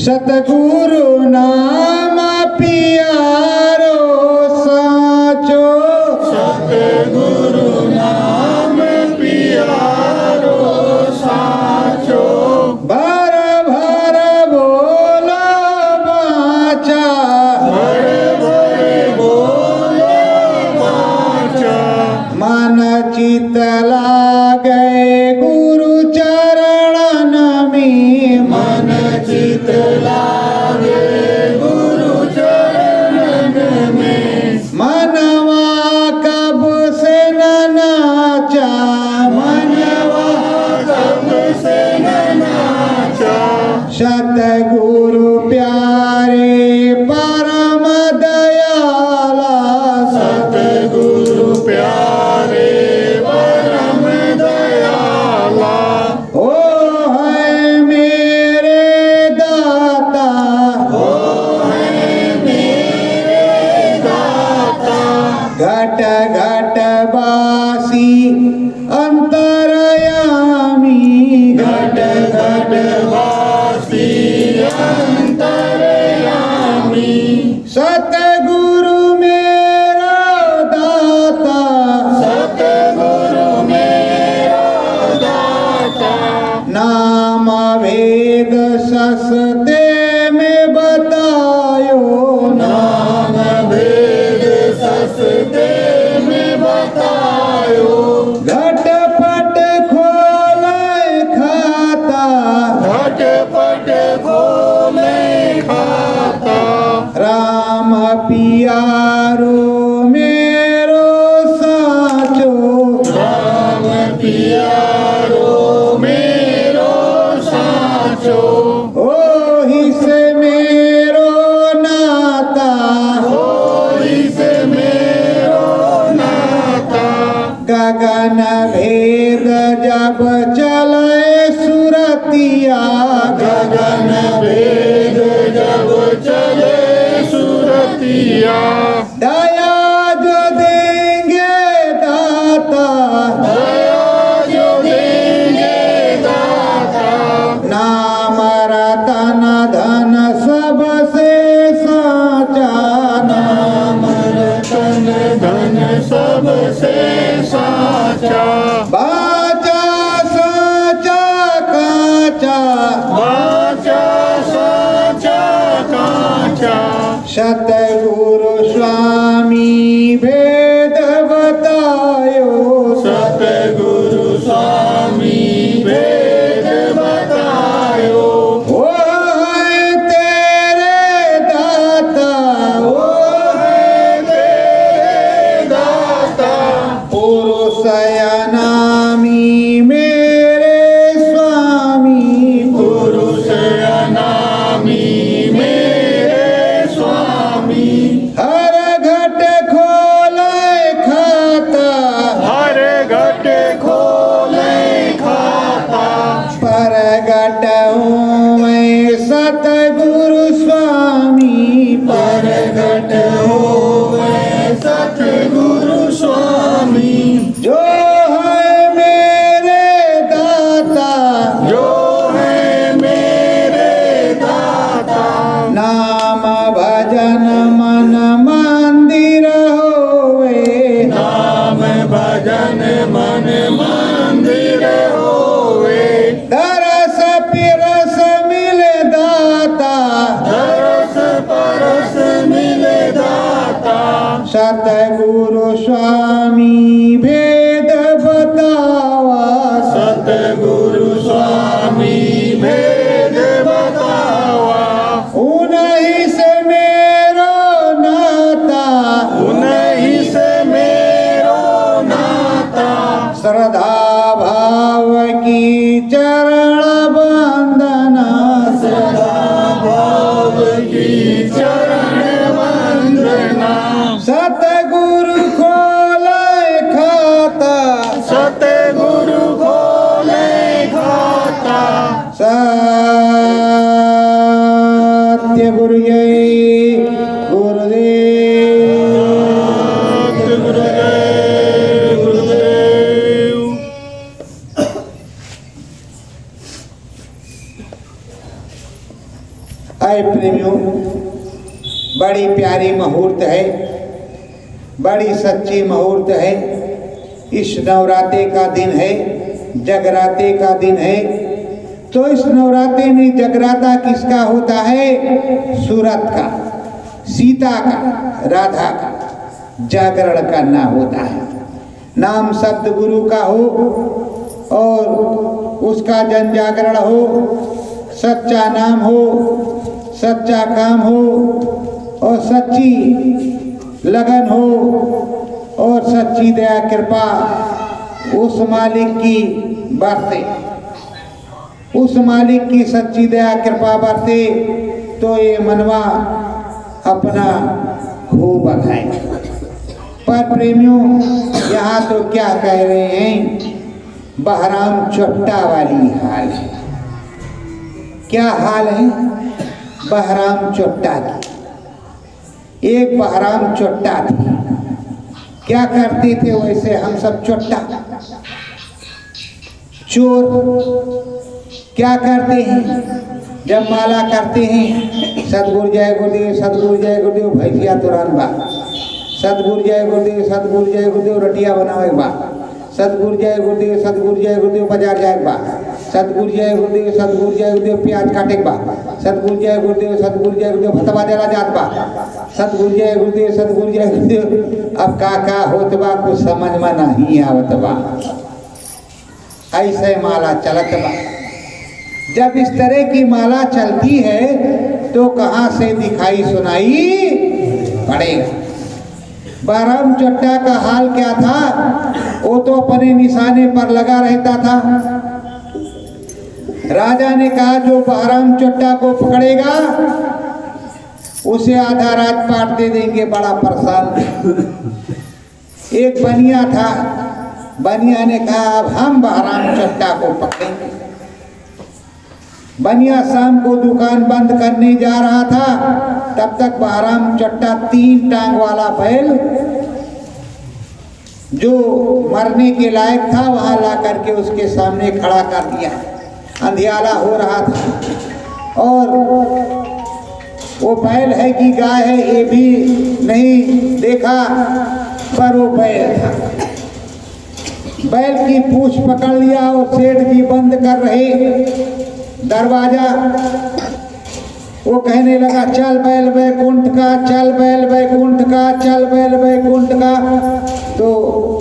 सतगुरु नाम पियारो साचो, सतगुरु नाम पियारो साचो। भर भर बोलो बाचा, भर भर बोलो बाचा। मन चित लागे गुरु चरणन में, मन चित लागे गुरु चरणन में। मनवा कब से न नाचा, मनवा कब से न नाचा। सतगुरु प्यारे परम दयाला, सतगुरु प्यारे परम दयाला। ओ है मेरे दाता, ओ है मेरे दाता। घट घट बासी अंतरयामी, घट घट वासी अंतर्यामी। सतगुरु मेरा दाता, सतगुरु मेरा दाता। नाम वेद सस्ते में बतायो, नाम वेद सस्ते में बतायो। घटपट खोले खाता, घटपट खोले खाता। राम पियारो मेरो साचो, राम पियारो मेरो साचो। ओहि से मेरो नाता, होई से मेरो नाता। गगन भेद जब चले सुरतिया, गगन भेद जब चले सुरतिया। दया जो देंगे दाता, दया जो देंगे दाता। नाम रतन धन सबसे साचा, नाम रतन धन सबसे साचा। बाचा साचा काचा, वाचा साचा काचा। सतगुरु स्वामी भेद बतायो, सतगुरु स्वामी भेद बतायो। वो है तेरे दाता, वो है तेरे दाता। पुरुष अनामी मेरे स्वामी, पुरुष अनामी मेरे स्वामी। हर घट खोले खाता, हर घट खोले खाता। पर घट हूँ मैं सतगुरु स्वामी, पर घट होवे सतगुरु स्वामी। जो है मेरे दाता, जो है मेरे दाता। नाम भजन मन मंदिर होवे, नाम भजन मन मंदिर होवे। दरस पिरस मिले दाता, दरस परस मिले दाता। सतगुरु स्वामी भेद बतावा, सतगुरु स्वामी भेद बतावा। उन्हीं से मेरो नाता, उन्हीं से मेरो नाता। श्रद्धा भाव की चरण वंदना, सदा भाव की चरण वंदना। सतगुरु खोले खाता, सतगुरु खोले खाता। सत्य गुरु जय गुरुदेव। गुरुदेव गुरुदेव। आए प्रेमियों, बड़ी प्यारी मुहूर्त है, बड़ी सच्ची मुहूर्त है। इस नवरात्रि का दिन है, जगराते का दिन है। तो इस नवरात्रि में जगराता किसका होता है? सूरत का, सीता का, राधा का जागरण करना होता है। नाम शब्द गुरु का हो और उसका जन जागरण हो, सच्चा नाम हो, सच्चा काम हो और सच्ची लगन हो और सच्ची दया कृपा उस मालिक की बरते, उस मालिक की सच्ची दया कृपा बरते तो ये मनवा अपना खूब बधाए। पर प्रेमियों, यहाँ तो क्या कह रहे हैं, बहराम चोट्टा वाली हाल है। क्या हाल है बहराम चोट्टा की? एक बहराम चोट्टा थी। क्या करते थे वैसे हम सब चोट्टा चोर क्या करते हैं जब माला करते हैं? सतगुरु जय गुरुदेव, सतगुरु जय गुरुदेव, भैंसिया तुरान बा, सतगुरु जय गुरुदेव, सतगुरु जय गुरुदेव, रटिया बनावे बा, सतगुरु जय गुरुदेव, सतगुरु जय गुरुदेव, बाजार जाए बा, सतगुरु जय गुरुदेव, सतगुरु जय गुरुदेव, प्याज काटे बा, सतगुरु जय गुरुदेव, सतगुरु जय गुरुदेव, भतवा जला जात बा, सतगुरु जय गुरुदेव, सतगुरु जय गुरुदेव। अब का होत बा कुछ समझ में नहीं आवत बा। ऐसे माला चलत बा। जब इस तरह की माला चलती है तो कहाँ से दिखाई सुनाई पड़ेगा। बहराम चोट्टा का हाल क्या था? वो तो अपने निशाने पर लगा रहता था। राजा ने कहा जो बहराम चोट्टा को पकड़ेगा उसे आधा राजपाट दे देंगे। बड़ा परेशान एक बनिया था। बनिया ने कहा अब हम बहराम चोट्टा को पकड़ेंगे। बनिया शाम को दुकान बंद करने जा रहा था, तब तक बहराम चोट्टा 3 टांग वाला बैल जो मरने के लायक था वहां ला करके उसके सामने खड़ा कर दिया। अंधियाला हो रहा था और वो बैल है कि गाय है ये भी नहीं देखा, पर वो बैल था। बैल की पूंछ पकड़ लिया और सेठ जी बंद कर रहे दरवाजा। वो कहने लगा चल बैल बैकुंठ का, चल बैल बैकुंठ का, चल बैल बैकुंठ का। तो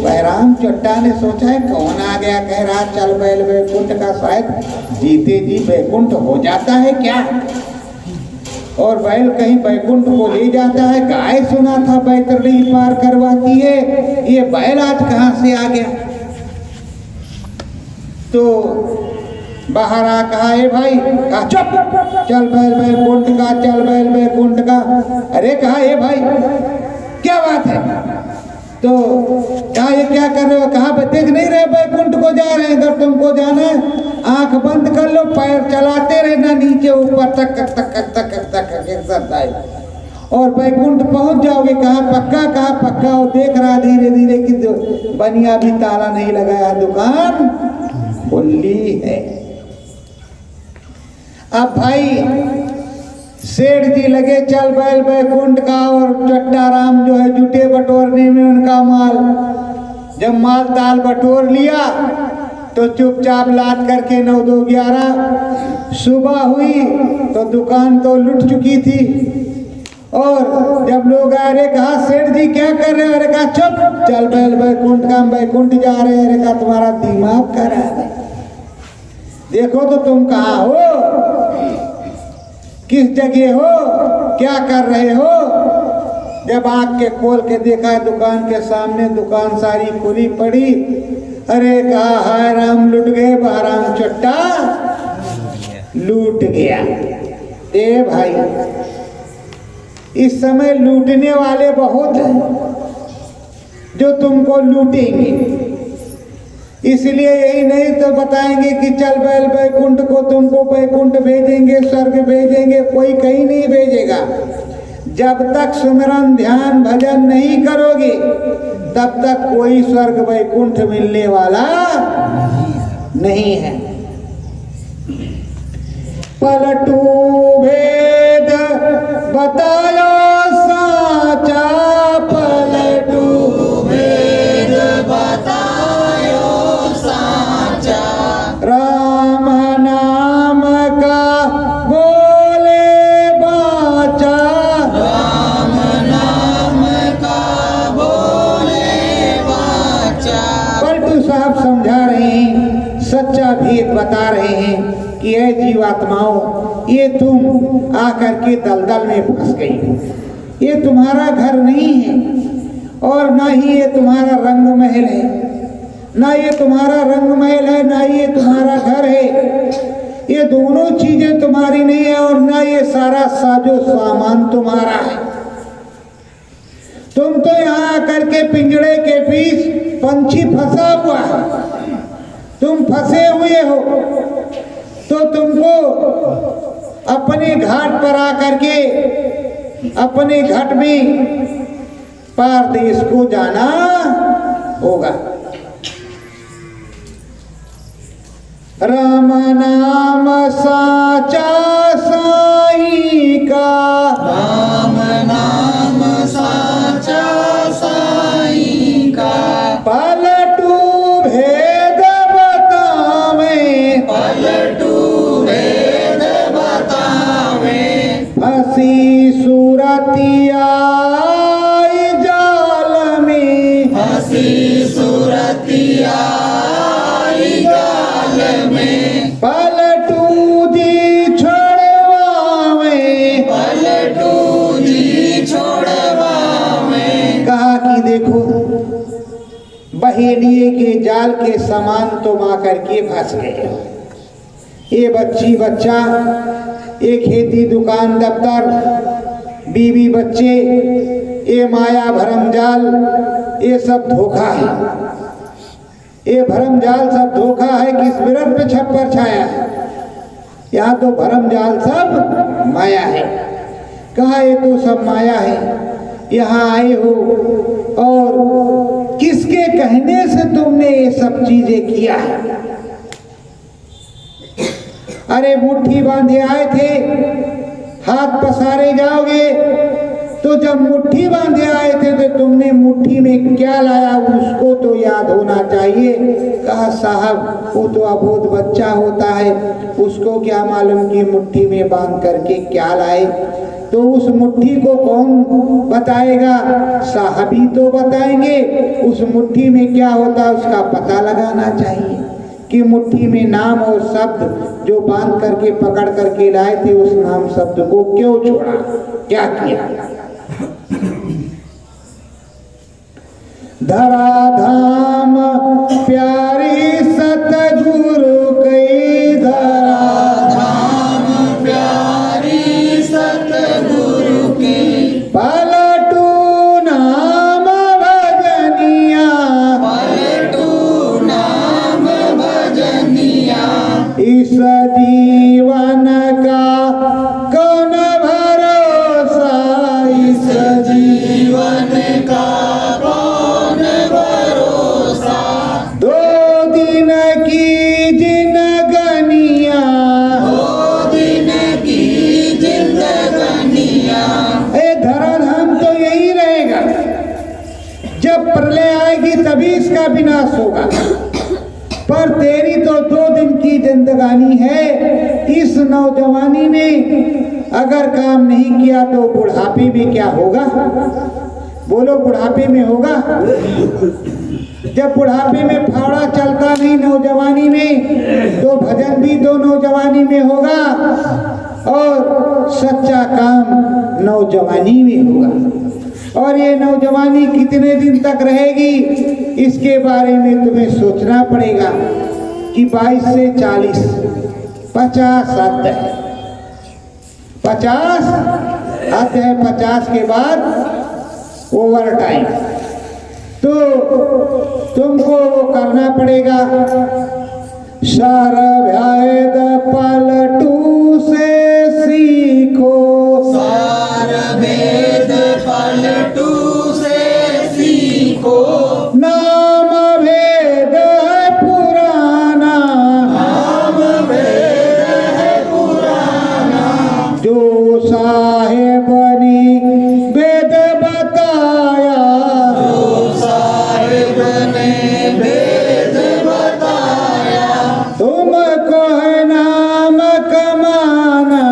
बहराम चोट्टा ने सोचा है कौन आ गया कह रहा चल बैल बैकुंठ का, शायद जीते जी बैकुंठ हो जाता है क्या, और बैल कहीं बैकुंठ को ले जाता है। गाय सुना था बैतरणी पार करवाती है, ये बैल आज कहाँ से आ गया। तो बाहर आ कहा ए भाई, कहा चुप, चल बैल बैकुंठ का, चल बैल बैकुंठ का। अरे कहा ए भाई क्या बात है? तो कहा ये क्या कर रहे हो? कहा देख नहीं रहे बैकुंठ को जा रहे हैं, अगर तुमको जाना है आंख बंद कर लो, पैर चलाते रहना नीचे ऊपर तक तक तक तक तक एक्सरसाइज और बैकुंठ पहुंच जाओगे। कहा पक्का? कहा पक्का। और देख रहा धीरे धीरे कि बनिया भी ताला नहीं लगाया, दुकान खुली है। अब भाई सेठ जी लगे चल बैल बैकुंठ का और चोट्टा राम जो है जुटे बटोरने में उनका माल। जब माल ताल बटोर लिया तो चुपचाप लाद करके 9 2 11 सुबह हुई तो दुकान तो लुट चुकी थी। और जब लोग आ रहे कहा सेठ जी क्या कर रहे हो? अरे कहा चुप, चल बैल बैकुंठ का, हम बैकुंठ जा रहे हैं। अरे कहा तुम्हारा दिमाग खराब है, देखो तो तुम कहाँ हो, किस जगह हो, क्या कर रहे हो। जब आँख के खोल के देखा दुकान के सामने दुकान सारी खुली पड़ी। अरे कहा हाय राम लूट गए, बहराम चोट्टा लूट गया। ए भाई इस समय लूटने वाले बहुत हैं जो तुमको लूटेंगे, इसलिए यही नहीं तो बताएंगे कि चल बैल बैकुंठ को तुमको बैकुंठ भेजेंगे, स्वर्ग भेजेंगे, कोई कहीं नहीं भेजेगा। जब तक सुमिरन ध्यान भजन नहीं करोगे तब तक कोई स्वर्ग बैकुंठ मिलने वाला नहीं है। पलटू भे आत्माओं, ये तुम आकर के दलदल में फंस गई। ये तुम्हारा घर नहीं है और ना ही ये तुम्हारा रंग महल है, ना ये तुम्हारा रंग महल है, ना ये तुम्हारा घर है। ये दोनों चीजें तुम्हारी नहीं है और ना ये सारा साजो सामान तुम्हारा है। तुम तो यहाँ आकर के पिंजड़े के बीच पंछी फंसा हुआ है, तुम फंसे हुए हो। तो तुमको अपने घाट पर आकर के अपने घाट में पार देश को जाना होगा। राम नाम साचा साई का, राम नाम साचा साई का, पलटू भेद बतावे, पलटू वेद बतावे, हसी सूरतिया जाल में, हसी सुरतिया जाल में, पलटू जी छोड़वावे, पलटू जी छोड़वावे। कहा कि देखो बहेलिए के जाल के समान तुम आकर के फंस गए। ये बच्ची बच्चा, ये खेती दुकान दफ्तर, बीवी बच्चे, ये माया भरम जाल, ये सब धोखा है। ये भरम जाल सब धोखा है, किस बिरत पे छप्पर छाया है। यहाँ तो भरम जाल सब माया है। कहा ये तो सब माया है। यहाँ आए हो और किसके कहने से तुमने ये सब चीजें किया है? अरे मुट्ठी बांधे आए थे, हाथ पसारे जाओगे तो जब मुट्ठी बांधे आए थे तो तुमने मुट्ठी में क्या लाया उसको तो याद होना चाहिए। कहा साहब वो तो अबोध बच्चा होता है, उसको क्या मालूम कि मुट्ठी में बांध करके क्या लाए। तो उस मुट्ठी को कौन बताएगा? साहब ही तो बताएंगे। उस मुट्ठी में क्या होता है उसका पता लगाना चाहिए कि मुट्ठी में नाम और शब्द जो बांध करके पकड़ करके लाए थे उस नाम शब्द को क्यों छोड़ा, क्या किया। धराधाम प्यारी सतगुरु कई, धराधाम प्यारी सतगुरु की, पलटू नाम भजनिया, पलटू नाम भजनिया। इस जीवन का कौन भरोसा, इस जीवन का कौन भरोसा, दो दिन की जिंदगनिया, दो दिन की जिंदगनिया। ए धराधाम तो यही रहेगा। जब प्रलय आएगी तभी इसका विनाश होगा, पर तेरी तो 2 दिन की जिंदगानी है। इस नौजवानी में अगर काम नहीं किया तो बुढ़ापे में क्या होगा? बोलो बुढ़ापे में होगा। जब बुढ़ापे में फावड़ा चलता नहीं नौजवानी में तो भजन भी तो नौजवानी में होगा और सच्चा काम नौजवानी में होगा। और ये नौजवानी कितने दिन तक रहेगी इसके बारे में तुम्हें सोचना पड़ेगा कि 22 से 40 50 अध्याय है, 50 अध्याय, 50 के बाद ओवर टाइम। तो तुमको वो करना पड़ेगा। सारभेद पलटू से सीखो, सार भेद पलटू से सीखो, नाम भेद है पुराना, नाम भेद है पुराना। जो साहेबनी वेद बताया, जो साहिब ने भेद बताया, तुमको है नाम कमाना,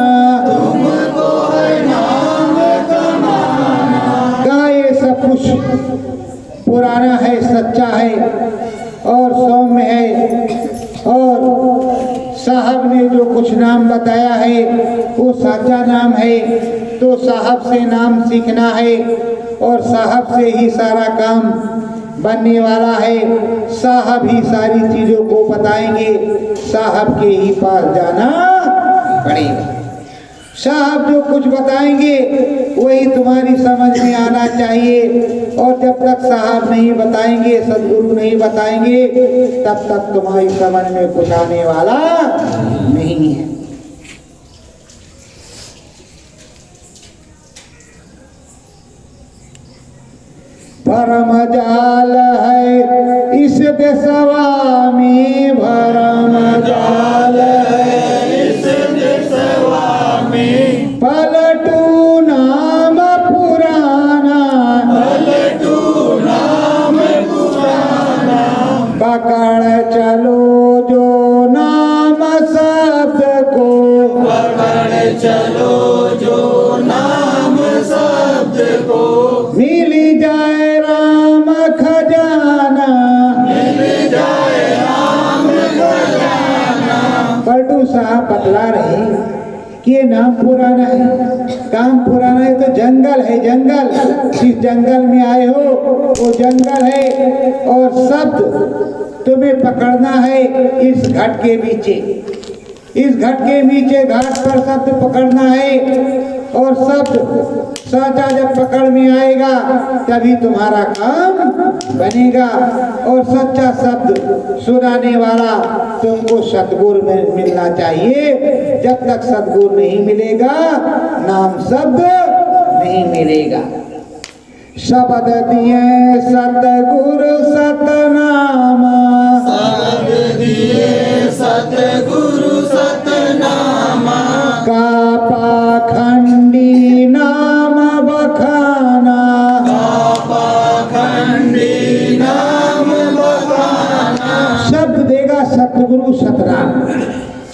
तुमको है नाम कमाना। कहा ये सब कुछ पुराना है, सच्चा है और सौम्य है। और साहब ने जो कुछ नाम बताया नाम है तो साहब से नाम सीखना है और साहब से ही सारा काम बनने वाला है। साहब ही सारी चीजों को बताएंगे, साहब के ही पास जाना पड़ेगा। साहब जो कुछ बताएंगे वही तुम्हारी समझ में आना चाहिए, और जब तक साहब नहीं बताएंगे, सदगुरु नहीं बताएंगे, तब तक तुम्हारी समझ में कुछ आने वाला नहीं है। भरम जाल है इस देशवा में, भरम जाल है इस देशवा में, पलटू नाम पुराना, पलटू नाम पुराना, पकड़ चलो जो नाम शब्द को, पकड़ चलो जो नाम शब्द को, मिल जाए राम खजाना, मिल जाए राम खजाना। पलटू साहब बतला रहे कि ये नाम पुराना है, काम पुराना है, तो जंगल है, जंगल, जिस जंगल में आए हो वो जंगल है, और शब्द तुम्हें पकड़ना है इस घाट के नीचे, इस घाट के नीचे, घाट पर शब्द पकड़ना है, और शब्द साचा जब पकड़ में आएगा तभी तुम्हारा काम बनेगा। और सच्चा शब्द सुनाने वाला तुमको सतगुरु में मिलना चाहिए। जब तक सतगुरु नहीं मिलेगा, नाम शब्द नहीं मिलेगा। शब्द दिए सतगुरु सतनामा, शब्द दिए सतगुरु सतनामा, का पाखंडी नाम बखाना, पाखंडी नाम बखाना। शब्द देगा सतगुरु सतनाम।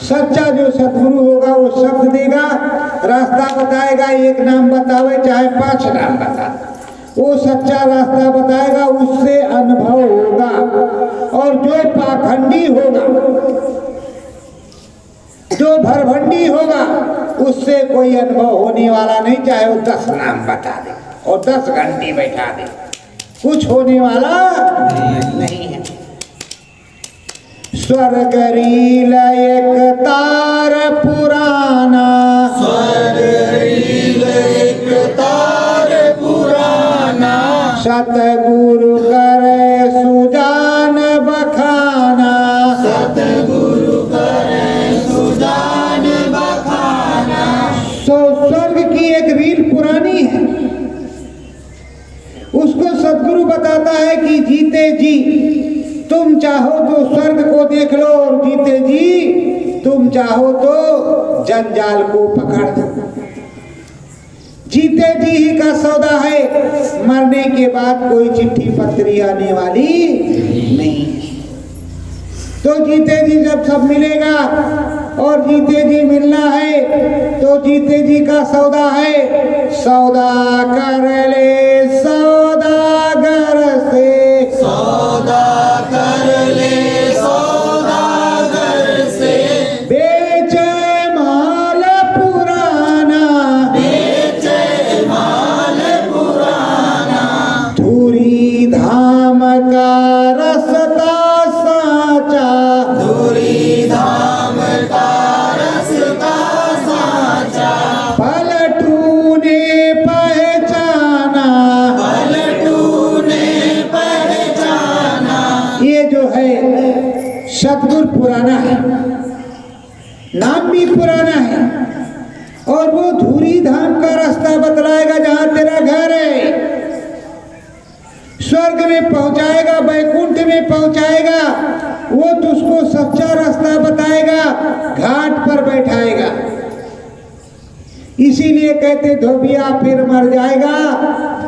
सच्चा जो सतगुरु होगा वो शब्द देगा, रास्ता बताएगा, एक नाम बतावे चाहे 5 नाम बता, वो सच्चा रास्ता बताएगा, उससे अनुभव होगा। और जो पाखंडी होगा, जो भरभंडी होगा, उससे कोई अनुभव होने वाला नहीं, चाहे वो 10 नाम बता दे और 10 घंटे बैठा दे, कुछ होने वाला नहीं है। स्वर्ग रील एक तार पुराना, स्वर्ग रील एक तार पुराना, सतगुरु करे सुजान बखाना, सतगुरु करे सुजान बखाना। स्वर्ग की एक रील पुरानी है, उसको सतगुरु बताता है कि जीते जी तुम चाहो तो स्वर्ग को देख लो, और जीते जी तुम चाहो तो जंजाल को पकड़ दो। जीते जी ही का सौदा है, मरने के बाद कोई चिट्ठी पत्री आने वाली नहीं। तो जीते जी जब सब मिलेगा, और जीते जी मिलना है, तो जीते जी का सौदा है, सौदा कर ले सौदागर से, सौदा कर ले सौदागर से, बेचे माल पुराना, बेचे माल पुराना, धूरी धाम का रसता साचा, धुरी धाम का रसता साचा, पलटू ने पहचाना। पलटू ने पहचाना। ये जो है सतगुरु पुराना है, नाम भी पुराना है, और वो धूरी धाम का रास्ता बतलाएगा, जहां तेरा घर है, स्वर्ग में पहुंचाएगा, वैकुंठ में पहुंचाएगा, वो तुझको सच्चा रास्ता बताएगा, घाट पर बैठाएगा। इसीलिए कहते धोबिया फिर मर जाएगा,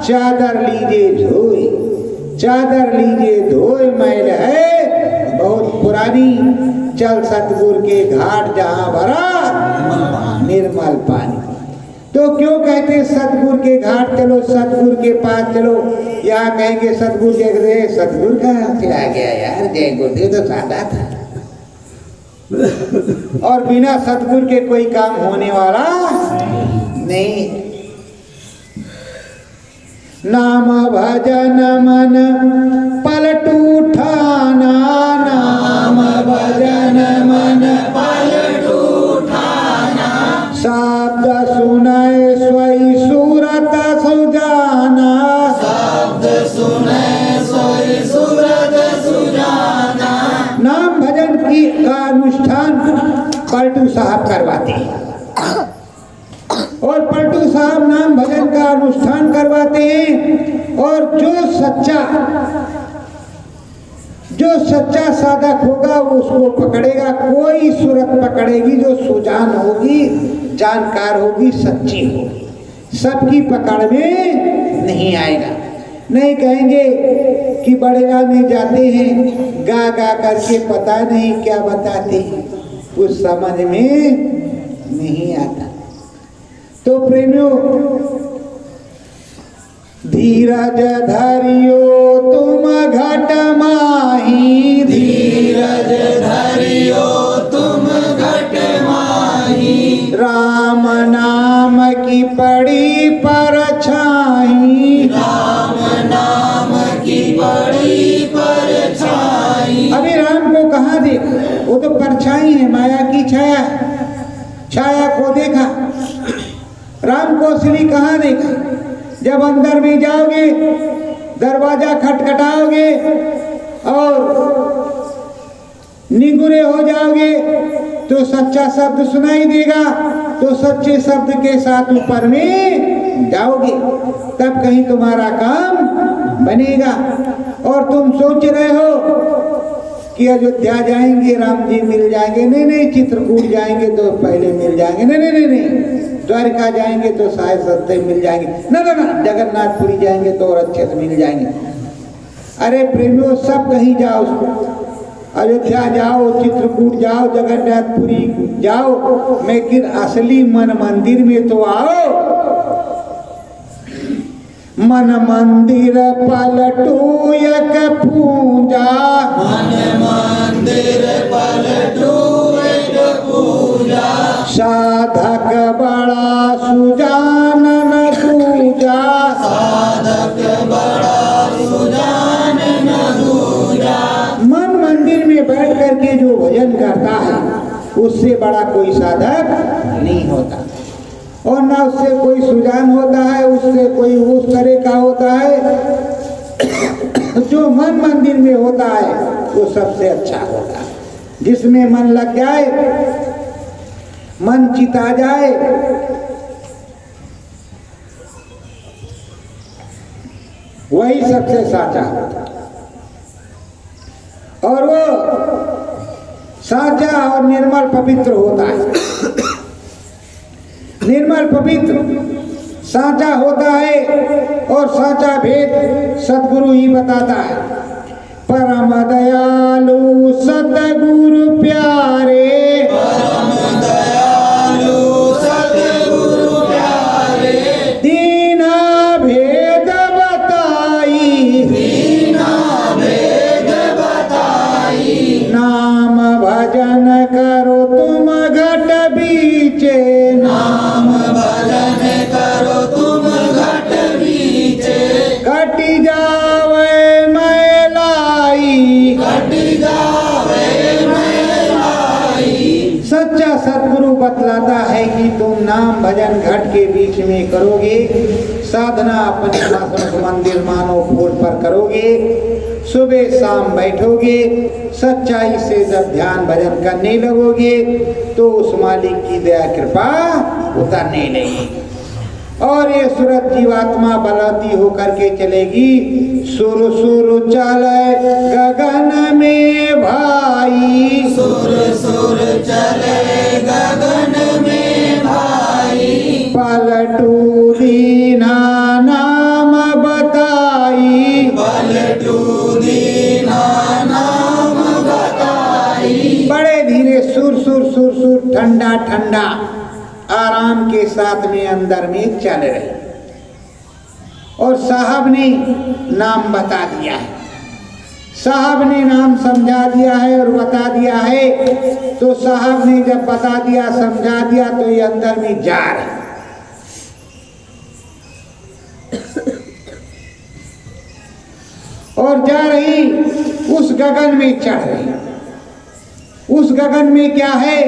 चादर लीजिए धोए, चादर लीजिए धोए, मैल है बहुत पुरानी, चल सतगुरु के घाट जहां भरा निर्मल पानी। तो क्यों कहते सतगुरु के घाट चलो, सतगुरु के पास चलो। यहाँ कहेंगे सतगुरु के, सतगुरु कहाँ से आ गया यार, जय गुरुदेव तो सादा था। और बिना सतगुरु के कोई काम होने वाला नहीं। नाम भजन मन पलटू ठाना, नाम भजन मन पलटू ठाना, शब्द सुनय सोई सूरत सुजाना, शब्द सुने सोई सूरत सुजाना। नाम भजन की का अनुष्ठान पलटू साहब करवाते हैं और पलटू साहब नाम भजन का अनुष्ठान करवाते हैं। और जो सच्चा साधक होगा वो उसको पकड़ेगा। कोई सूरत पकड़ेगी जो सुजान होगी, जानकार होगी, सच्ची होगी, सबकी पकड़ में नहीं आएगा। नहीं कहेंगे कि बड़े आने जाते हैं गा गा करके पता नहीं क्या बताते, कुछ समझ में नहीं आता। तो प्रेमियों, धीरज धरियो तुम घट माही, धीरज धरियो तुम घट माही, राम नाम की पड़ी परछाई, राम नाम की बड़ी परछाई। अभी राम को कहाँ देखा? वो तो परछाई है, माया की छाया, छाया को देखा। राम को असली कहाँ देखा? जब अंदर में जाओगे, दरवाजा खटखटाओगे और निगुरे हो जाओगे तो सच्चा शब्द सुनाई देगा, तो सच्चे शब्द के साथ ऊपर में जाओगे, तब कहीं तुम्हारा काम बनेगा। और तुम सोच रहे हो कि अयोध्या जाएंगे राम जी मिल जाएंगे, नहीं नहीं, चित्रकूट जाएंगे तो पहले मिल जाएंगे, नहीं नहीं नहीं, द्वारका जाएंगे तो शायद सस्ते मिल जाएंगे, ना ना ना, जगन्नाथपुरी जाएंगे तो और अच्छे से मिल जाएंगे। अरे प्रेमियों, सब कहीं जाओ, अयोध्या जाओ, चित्रकूट जाओ, जगन्नाथपुरी जाओ, लेकिन असली मन मंदिर में तो आओ। मन मंदिर पलटू एक पूजा, मन मंदिर पलटू एक पूजा, साधक बड़ा सुजानन दूजा, साधक बड़ा सुजान न दूजा। मन मंदिर में बैठ करके जो भजन करता है उससे बड़ा कोई साधक नहीं होता, और ना उससे कोई सुजान होता है, उससे कोई उस तरह का होता है। जो मन मंदिर में होता है वो सबसे अच्छा होता है, जिसमें मन लग जाए, मन चिता जाए, वही सबसे साचा होता है। और वो साचा और निर्मल पवित्र होता है। निर्मल पवित्र साचा होता है और साचा भेद सतगुरु ही बताता है। परम दयालु सतगुरु प्यारे, परम दयालु सतगुरु प्यारे, दीना भेद बताई, दीना भेद बताई। नाम भजन करो तुम घट बीचे, नाम भजन करो तुम घट बीचे, कटी जावे मैलाई, कट जावे मैलाई। सच्चा सतगुरु बतलाता है कि तुम नाम भजन घट के बीच में करोगे, साधना अपने शासन मंदिर मानो फूल पर करोगे, सुबह शाम बैठोगे, सच्चाई से जब ध्यान भजन करने लगोगे तो उस मालिक की दया कृपा उतरने लगेगी और ये सूरत जीवात्मा बलाती होकर के चलेगी। सुर सुर चले गगन में भाई, सुर सुर चले गगन में भाई, पलटू दीना नाम बताई, पलटू दीना नाम बताई। बड़े धीरे सुर सुर सुर सुर, ठंडा ठंडा आराम के साथ में अंदर में चल रहे। और साहब ने नाम बता दिया है, साहब ने नाम समझा दिया है और बता दिया है। तो साहब ने जब बता दिया, समझा दिया, तो ये अंदर में जा रहे। और जा रही उस गगन में चढ़ रही। उस गगन में क्या है?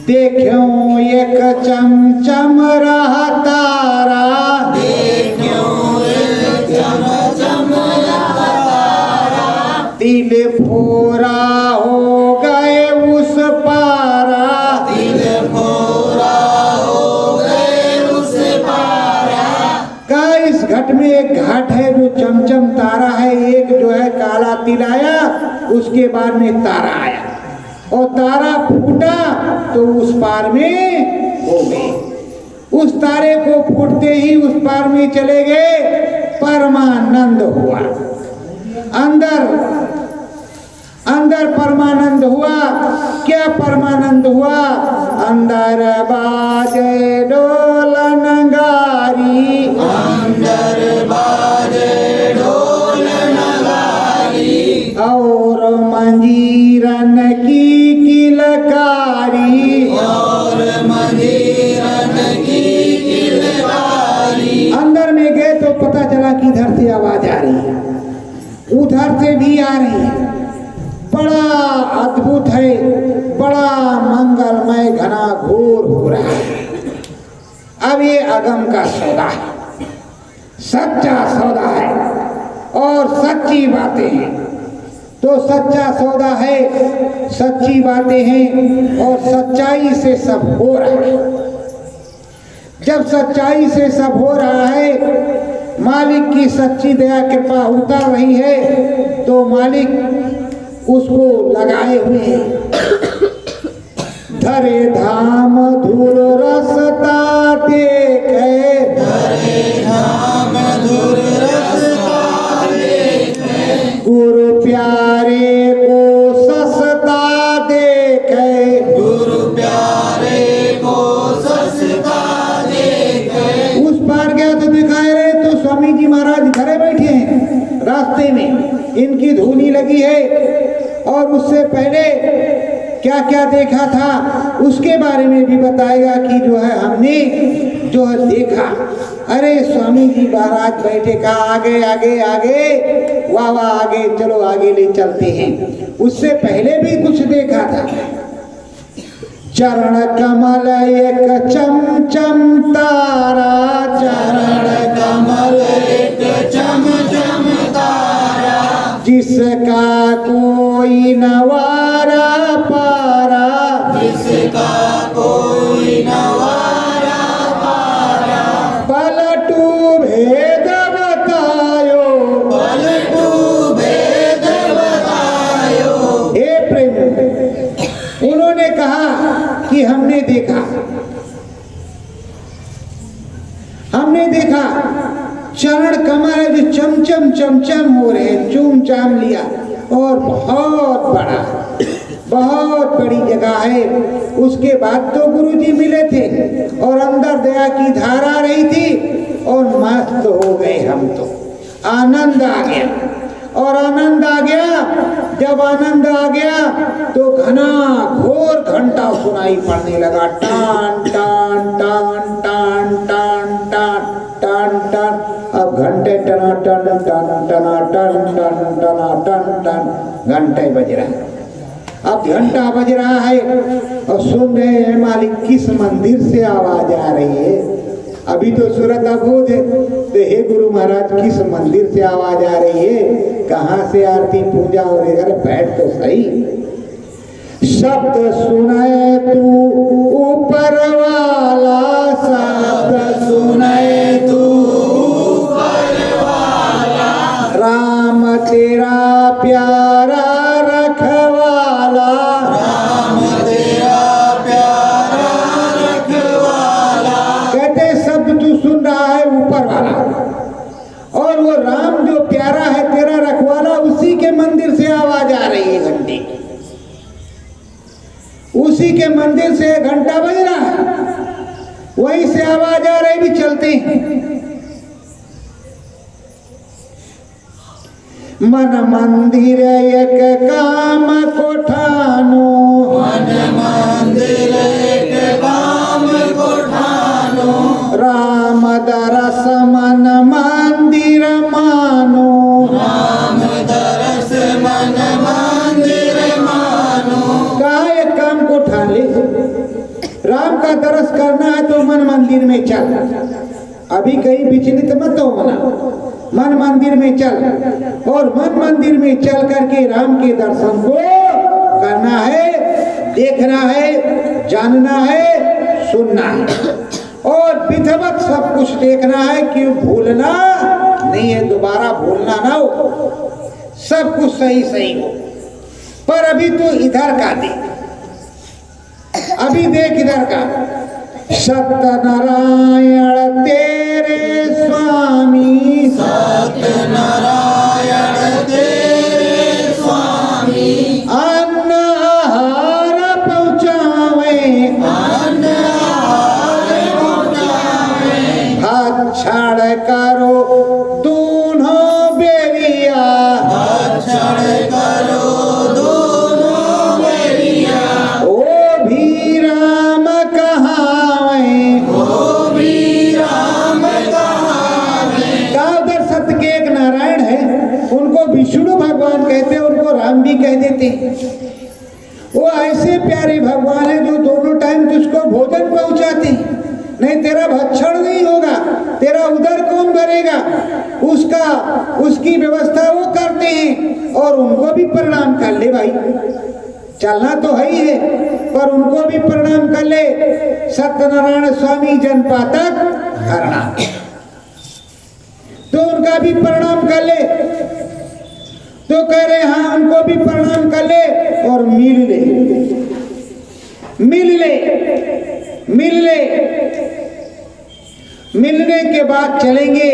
देखो एक चमचम रहा तारा, दिल फोरा हो गए उस पारा, का इस घट में एक घाट है जो चमचम तारा है, एक जो है काला तिल आया, उसके बाद में तारा आया और तारा फूटा तो उस पार में हो गए। उस तारे को फूटते ही उस पार में चले गए, परमानंद हुआ। अंदर परमानंद हुआ। क्या परमानंद हुआ? अंदर बाजे ढोल नगारी, अंदर बाजे ढोल नगारी, और मंजीरन की किलकारी, और मंजीरन की किलकारी। अंदर में गए तो पता चला कि इधर से आवाज आ रही है, उधर से भी आ रही है। बड़ा अद्भुत है, बड़ा मंगलमय घना घोर हो रहा है। अब ये अगम का सौदा है, सच्चा सौदा है और सच्ची बातें हैं। तो सच्चा सौदा है, सच्ची बातें हैं और सच्चाई से सब हो रहा है। जब सच्चाई से सब हो रहा है, मालिक की सच्ची दया कृपा उतर रही है, तो मालिक उसको लगाए हुए हैं। धरे धाम धूल रसता देखे, धरे धाम धूल रसता देखे, गुरु प्यारे को ससता देखे, गुरु प्यारे को ससता देखे। उस पार गया तो दिखाए रहे तो स्वामी जी महाराज घरे बैठे हैं, रास्ते में इनकी धूनी लगी है। और उससे पहले क्या क्या देखा था उसके बारे में भी बताएगा कि जो है हमने जो है देखा। अरे स्वामी जी महाराज बैठे, का आगे आगे आगे, वाह वाह आगे चलो, आगे ले चलते हैं। उससे पहले भी कुछ देखा था। चरण कमल एक चमचम तारा, चरण कमल एक चमचम तारा, जिसका कोई नवारा पारा, जिसका कोई नवारा पारा। पलटू भेद बतायो, पलटू भेद बतायो। हे प्रेम, उन्होंने कहा कि हमने देखा चरण कमल जो चमचम चमचम हो रहे, चूम चाम लिया और बहुत बड़ी जगह है। उसके बाद तो गुरुजी मिले थे और अंदर दया की धारा रही थी और मस्त हो गए हम। तो आनंद आ गया और आनंद आ गया। जब आनंद आ गया तो घना घोर घंटा सुनाई पड़ने लगा, टान टान टान टान टान टान टान टान। अब घंटे टना टन टन टना टन टन टना टन टन घंटे बज रहा है। अब घंटा बज रहा है और सुन रहे हैं मालिक किस मंदिर से आवाज आ रही है। अभी तो सूरत अबोध है, तो हे गुरु महाराज किस मंदिर से आवाज आ रही है, कहाँ से आरती पूजा हो रही है। बैठ तो सही। शब्द सुनाए तू ऊपर वाला, शब्द सुनाए तू ऊपर वाला, राम तेरा प्यारा रखवाला, राम तेरा प्यारा रखवाला। कहते शब्द तू सुन रहा है ऊपर वाला, और वो राम जो प्यारा है तेरा रखवाला, उसी के मंदिर से आवाज आ रही है घंटे की। उसी के मंदिर से घंटा बज रहा है, वहीं से आवाज आ रही, भी चलते हैं। मन मंदिर एक काम को ठानो, मन मंदिर एक काम को ठानो, राम दरस मन मंदिर मानो, में चल, अभी कहीं विचलित मत होना, मन मंदिर में चल और मन मंदिर में चल करके राम के दर्शन को करना है, देखना है, जानना है, सुनना है और विधिवत सब कुछ देखना है कि भूलना नहीं है, दोबारा भूलना ना हो, सब कुछ सही सही हो। पर अभी तो इधर का देख, अभी देख इधर का। सत्यनारायण तेरे स्वामी, सत्यनारायण तेरे स्वामी, अन्न आहार पहुँचावे, अन्न आहार पहुँचावे, भक्षण करो दोनों बेरिया, भक्षण करो दोनों बेरिया, ओ भी राम कहावे, वो भी राम कहावे। का उधर सत्य के एक नारायण है, उनको विष्णु भगवान कहते हैं, उनको राम भी कह देते हैं। वो ऐसे प्यारे भगवान है जो दोनों टाइम तुझको भोजन पहुंचाते हैं, नहीं तेरा भक्षण नहीं होगा, तेरा उधर कौन भरेगा, उसकी व्यवस्था वो करते हैं। और उनको भी प्रणाम कर ले भाई, चलना तो है ही है, पर उनको भी प्रणाम कर ले। सत्यनारायण स्वामी जनपातक हरणा, तो उनका भी प्रणाम कर ले। तो कह रहे हाँ उनको भी प्रणाम कर ले और मिल ले, मिल ले, मिल ले। मिलने के बाद चलेंगे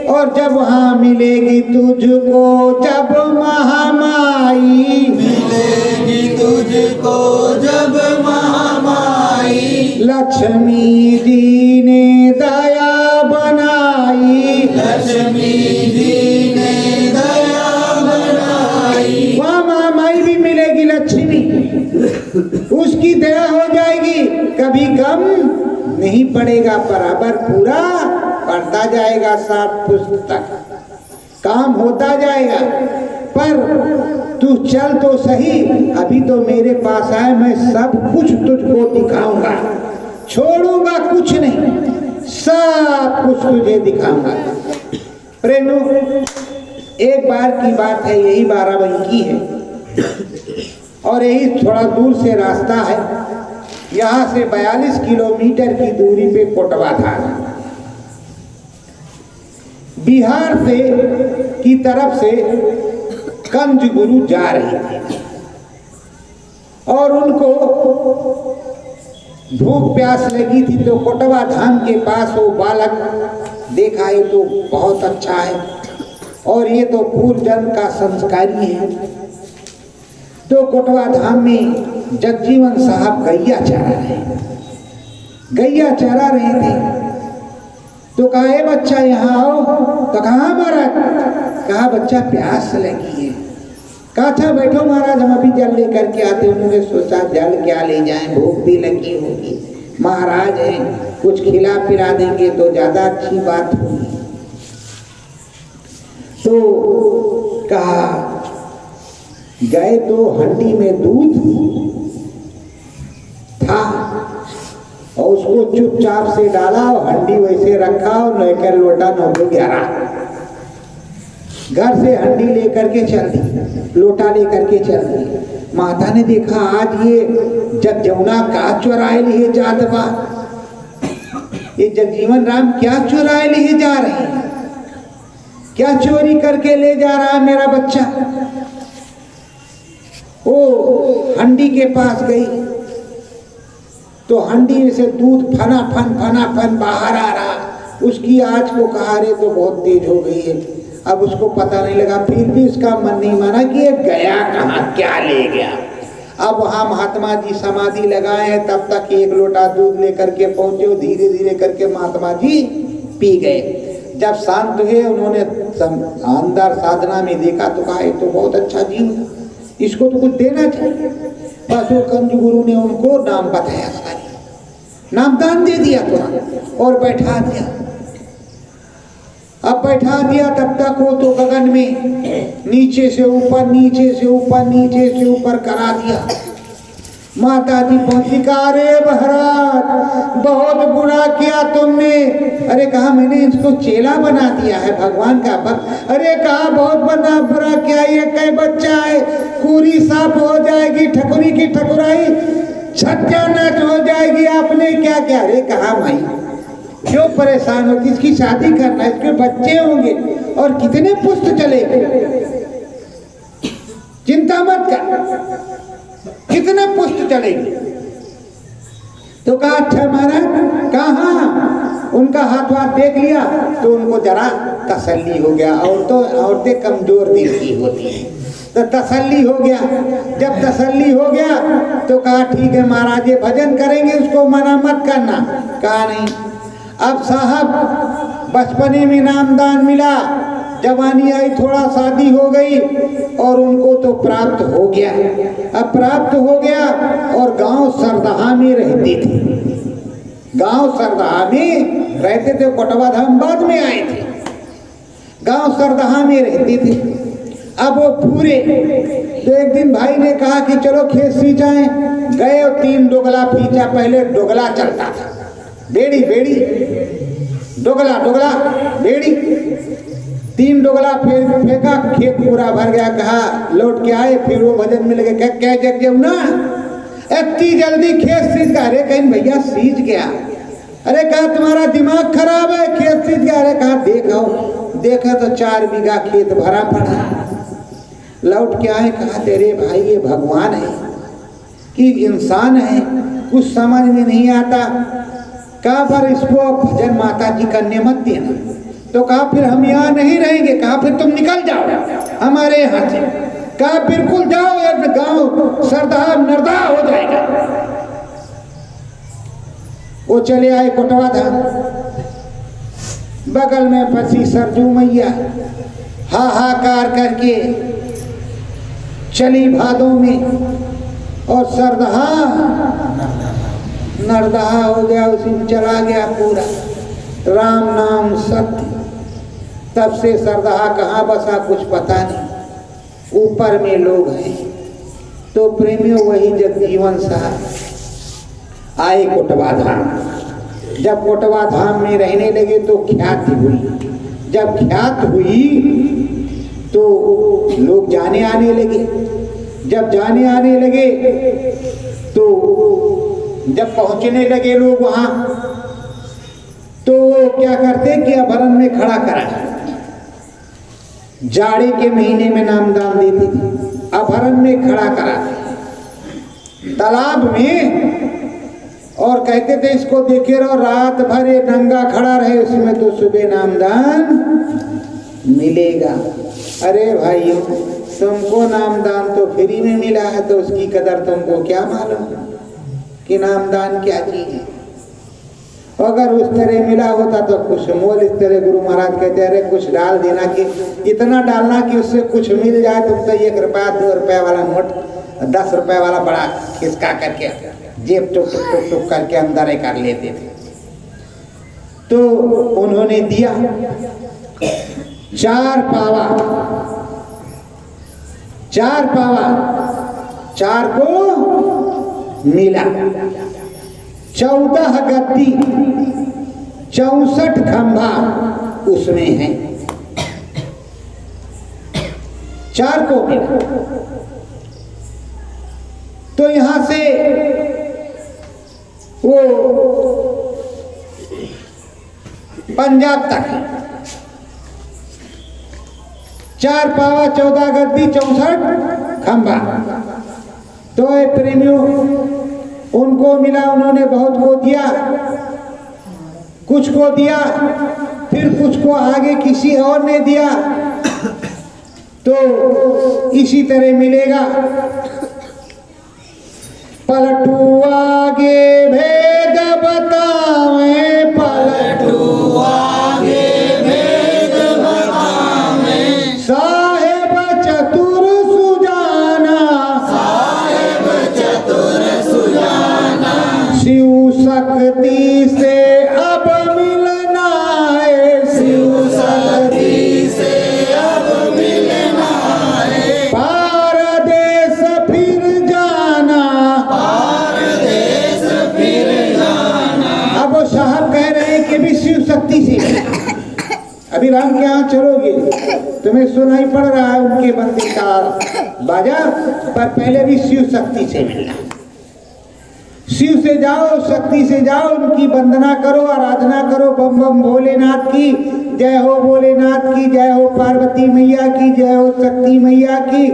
और जब वहां मिलेगी तुझको जब महामाई, मिलेगी तुझको जब महामाई, लक्ष्मी जी ने दया बनाई, लक्ष्मी जी ने दया बनाई। वहां महामाई भी मिलेगी, लक्ष्मी, उसकी दया हो जाएगी, कभी कम नहीं पड़ेगा, बराबर पूरा पढ़ता जाएगा, 60 पुस्तक काम होता जाएगा। पर तू चल तो सही, अभी तो मेरे पास आए, मैं सब कुछ तुझको दिखाऊंगा, छोड़ूंगा कुछ नहीं, सब कुछ तुझे दिखाऊंगा। प्रेमो, एक बार की बात है, यही बाराबंकी है और यही थोड़ा दूर से रास्ता है, यहाँ से 42 किलोमीटर की दूरी पे कोटवा था। बिहार से की तरफ से कंज गुरु जा रहे थे और उनको भूख प्यास लगी थी, तो कोटवा धाम के पास वो बालक देखा, ये तो बहुत अच्छा है और ये तो पूर्व जन्म का संस्कारी है। तो कोटवा धाम में जगजीवन साहब गैया चरा रहे, गैया चरा रहे थे। तो कहा ए बच्चा यहाँ आओ, तो कहा महाराज, कहा बच्चा प्यास लगी है। कहा था बैठो महाराज, हम अभी जल लेकर के आते। उन्होंने सोचा जल क्या ले जाएं, भूख भी लगी होगी, महाराज हैं, कुछ खिला पिला देंगे तो ज्यादा अच्छी बात होगी। तो कहा गए तो हंडी में दूध था और उसको चुपचाप से डाला और हंडी वैसे रखा और लेकर लोटा 9-11 घर से हंडी लेकर के चल दी, लोटा लेकर के चल दी। माता ने देखा आज ये जगजमुना का चुराए लिए जात बा, ये जगजीवन राम क्या चुराए लिए जा रहे हैं, क्या चोरी करके ले जा रहा है मेरा बच्चा। वो हंडी के पास गई तो हंडी में से दूध फना फन बाहर आ रहा। उसकी आँच को कहा रे तो बहुत तेज हो गई है, अब उसको पता नहीं लगा, फिर भी उसका मन नहीं माना कि ये गया कहाँ, क्या ले गया। अब वहाँ महात्मा जी समाधि लगाए हैं, तब तक एक लोटा दूध लेकर के पहुंचे, धीरे धीरे करके महात्मा जी पी गए। जब शांत हुए, उन्होंने अंदर साधना में देखा तो कहा ये तो बहुत अच्छा जीव, इसको तो कुछ देना चाहिए। बस वो कंज गुरु ने उनको नाम बताया, नाम दान दे दिया तुरंत और बैठा दिया। अब बैठा दिया तब तक वो तो गगन में नीचे से ऊपर, नीचे से ऊपर, नीचे से ऊपर करा दिया। माता जी पहुंची, रे महाराज बहुत बुरा किया तुमने? अरे कहा मैंने इसको चेला बना दिया है, भगवान का भक्त। अरे कहा बहुत बना बुरा क्या, ये कई बच्चा है, पूरी साफ हो जाएगी, ठकुरी की ठकुराई सत्यानाश हो जाएगी, आपने क्या क्या? अरे कहा भाई क्यों परेशान हो, इसकी शादी करना, इसके बच्चे होंगे और कितने पुष्ट चलेंगे, चिंता मत कर, कितने पुष्ट चलेंगे। तो कहा अच्छा महाराज कहाँ? उनका हाथ वाथ देख लिया तो उनको जरा तसल्ली हो गया। औरतें कमजोर दिल की होती हैं, तो तसल्ली हो गया। जब तसल्ली हो गया तो कहा ठीक है महाराज, ये भजन करेंगे, उसको मना मत करना। कहा नहीं। अब साहब बचपने में नामदान मिला, जवानी आई, थोड़ा शादी हो गई और उनको तो प्राप्त हो गया। अब प्राप्त हो गया और गांव सरदहा में रहते थे, गांव सरदहा में रहते थे, कोटवा धाम बाद में आए थे, गांव सरदहा में रहते थे। अब वो पूरे तो एक दिन भाई ने कहा कि चलो खेत सींचाएं, गए और 3 डोगला फींचा। पहले डोगला चलता था, बेड़ी बेड़ी, डोगला डोगला बेड़ी, 3 डोगला फेंका, खेत पूरा भर गया। कहा लौट के आए, फिर वो भजन में लगे, क्या जग जाऊ ना, इतनी जल्दी खेत सींच गया? अरे कहीं भैया सींच गया। अरे कहा तुम्हारा दिमाग खराब है, खेत सींच गया? अरे कहा देखो, देखा तो 4 बीघा खेत भरा पड़ा। लौट के आए, कहा तेरे भाई ये भगवान है कि इंसान है, कुछ समझ में नहीं आता। कहा पर इसको भजन माता जी करने मत देना। तो कहा फिर हम यहाँ नहीं रहेंगे। कहा फिर तुम निकल जाओ हमारे यहाँ से। कहा बिल्कुल जाओ, गांव सरदहा नरदा हो जाएगा। वो चले आए कोटवा धाम, बगल में फंसी सरजू मैया, हाहाकार करके चली भादों में, और सरदहा नरदहा हो गया, उसी में चला गया पूरा। राम नाम सत्य। तब से सरदहा कहाँ बसा कुछ पता नहीं, ऊपर में लोग हैं। तो प्रेमियों वही जगजीवन साहब आए कोटवा धाम। जब कोटवा धाम में रहने लगे तो ख्याति हुई। जब ख्यात हुई तो लोग जाने आने लगे। जब जाने आने लगे तो जब पहुंचने लगे लोग वहां, तो क्या करते कि अभरण में खड़ा करा, जाड़े के महीने में नामदान देते थे, अभरण में खड़ा करा तालाब में, और कहते थे इसको देखे रहो, रात भर ये नंगा खड़ा रहे, उसमें तो सुबह नामदान मिलेगा। अरे भाइयों, तुमको नामदान तो फ्री में मिला है, तो उसकी कदर तुमको क्या मालूम कि नामदान क्या चीज है। अगर उस तरह मिला होता तो कुछ मोल, इस तरह गुरु महाराज कहते अरे कुछ डाल देना, कि इतना डालना कि उससे कुछ मिल जाए। तुम तो 1 रुपया 2 रुपया वाला नोट, 10 रुपया वाला बड़ा खिसका करके जेब टुक टुक टुक टुक करके अंदर कर लेते थे। तो उन्होंने दिया 4 पावा, 4 पावा, 4 को मिला, 14 गद्दी, 64 खंभा उसमें है, 4 को मिला। तो यहां से वो पंजाब तक 4 पावा, 14 गद्दी, 64 खंभा। तो ये प्रेमियों उनको मिला, उन्होंने बहुत को दिया, कुछ को दिया, फिर कुछ को आगे किसी और ने दिया। तो इसी तरह मिलेगा। पलटू आगे भेद बतावे, पलटू आगे भेद बतावे, साहेब चतुर सुजाना, साहेब चतुर सुजाना, शिव शक्ति से अब मिलना है, शिव शक्ति से अब मिलना है, पारदेश फिर जाना, पारदेश फिर है कि भी शिव शक्ति से मिलना। अभी राम के यहाँ चलोगे तुम्हें सुनाई पड़ रहा है उनके मंदिर का बाजा, पर पहले भी शिव शक्ति से मिलना। शिव से जाओ, शक्ति से जाओ, उनकी वंदना करो, आराधना करो। बम बम भोलेनाथ की जय हो, भोलेनाथ की जय हो, पार्वती मैया की जय हो, शक्ति मैया की।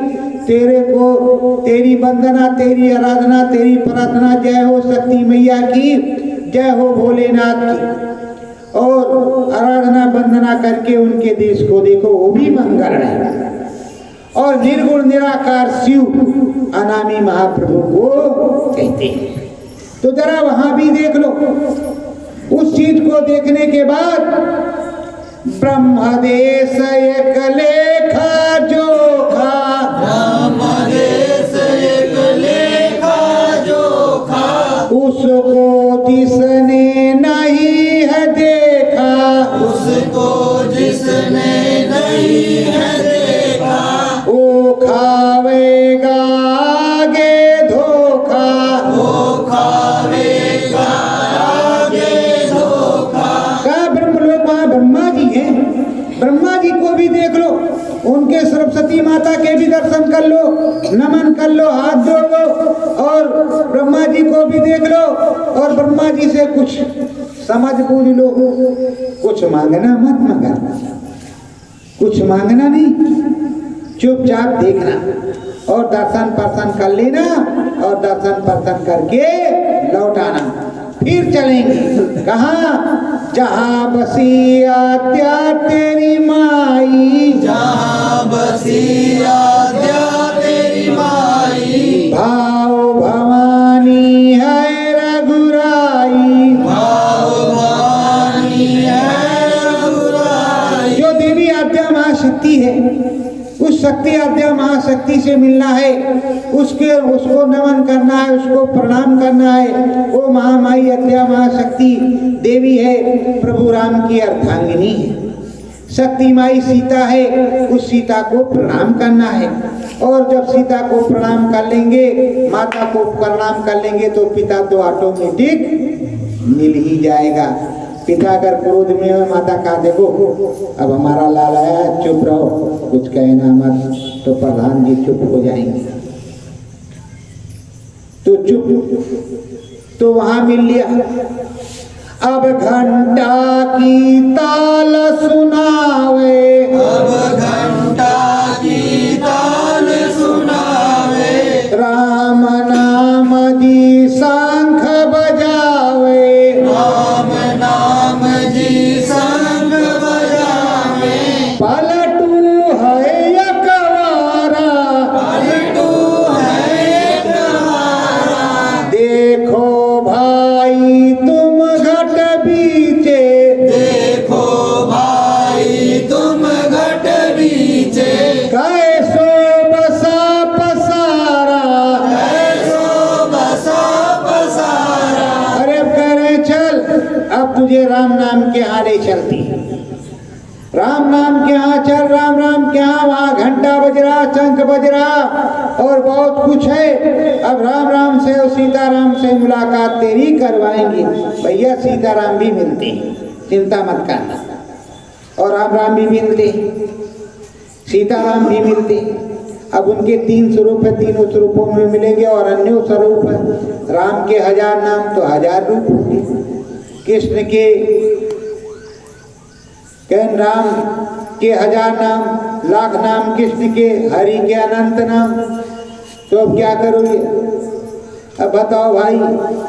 तेरे को तेरी वंदना, तेरी आराधना, तेरी प्रार्थना, जय हो शक्ति मैया की, जय हो भोलेनाथ की। और आराधना वंदना करके उनके देश को देखो, वो भी मंगल है। और निर्गुण निराकार शिव अनामी महाप्रभु को कहते हैं। तो जरा वहां भी देख लो। उस चीज को देखने के बाद ब्रह्मदेश एक लेखा जोखा, ब्रह्मदेश एक लेखा जोखा, उसको जिसने नहीं है देखा, उसको जिसने नहीं है देखा, वो खावेगा आगे धोखा, वो खावेगा आगे धोखा। का ब्रह्मलोक वहाँ ब्रह्मा जी हैं। ब्रह्मा जी को भी देख लो, उनके सरस्वती माता के भी दर्शन कर लो, नमन कर लो, हाथ जोड़ लो। और ब्रह्मा जी को भी देख लो और ब्रह्मा जी से कुछ समझ बूझ लो। कुछ मांगना मत मांगना, कुछ मांगना नहीं, चुपचाप देखना और दर्शन पर्शन कर लेना और दर्शन पर्शन करके लौट आना। फिर चलेंगे कहाँ? जहाँ बसी आद्या तेरी माई, जहाँ बसी आद्या तेरी माई, भाव भवानी है रघुराई, भाव भवानी है रघुराई। जो देवी आद्या महाशक्ति है, उस शक्ति आद्या महाशक्ति से मिलना है, उसको नमन करना है, उसको प्रणाम करना है। वो महामाई आद्या महाशक्ति देवी है, प्रभु राम की अर्धांगिनी है। शक्ति माई सीता है, उस सीता को प्रणाम करना है। और जब सीता को प्रणाम कर लेंगे, माता को प्रणाम कर लेंगे, तो पिता तो ऑटोमेटिक मिल ही जाएगा। पिता अगर क्रोध में है, माता कहा देखो अब हमारा लाल आया, चुप रहो, कुछ कहना मत, तो प्रधान जी चुप हो जाएंगे। तो चुप, तो वहां मिल लिया। अब घंटा की ताल सुनावे, अब घंटा की ताल सुनावे, राम नाम जी शंख बजावे, राम नाम जी संग बजावे। पलटू है यकवारा, पलटू है तुम्हारा, देखो भाई तुम घट बीचे, देखो भाई तुम घट बीचे, कैसो बसा पसारा। कैसो बसा पसारा। अरे अब कह रहे चल, अब तुझे राम नाम के यहाँ ले चलती, राम नाम के यहाँ चल, राम राम के यहाँ। वहाँ घंटा बज रहा, शंख बज रहा और बहुत कुछ है। अब राम राम से और सीताराम से मुलाकात तेरी करवाएंगे। भैया सीताराम भी मिलते हैं, चिंता मत करना। और राम राम भी मिलते, सीताराम भी मिलते। अब उनके 3 स्वरूप है, तीनों स्वरूपों में मिलेंगे और अन्य स्वरूप है। राम के 1000 नाम तो 1000 रूप होंगे, कृष्ण के राम के 1000 नाम, लाख नाम कृष्ण के, हरि के अनंत नाम। तो अब क्या करोगे? अब बताओ भाई,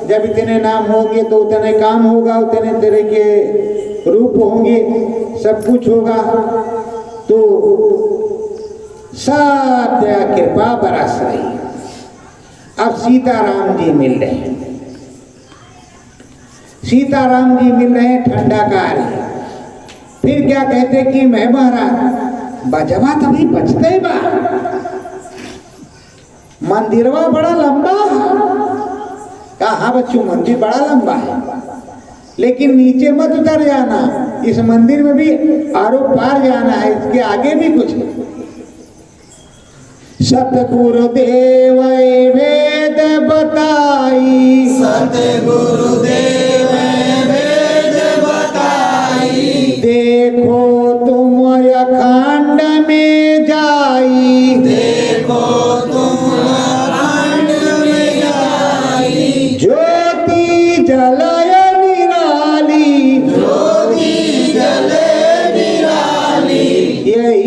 जब इतने नाम होंगे तो उतने काम होगा, उतने तरह के रूप होंगे, सब कुछ होगा। तो सब दया कृपा बरस रही। अब सीताराम जी मिल रहे हैं, सीताराम जी मिल रहे हैं, ठंडा कार है। फिर क्या कहते कि मैं महाराज बजवा तभी बचते बा, मंदिरवा बड़ा लंबा है। कहा बच्चों मंदिर बड़ा लंबा है, लेकिन नीचे मत उतर जाना, इस मंदिर में भी आरो पार जाना है, इसके आगे भी कुछ है। सतगुरुदेव वेद बताई, सतगुरुदेव वेद बताई,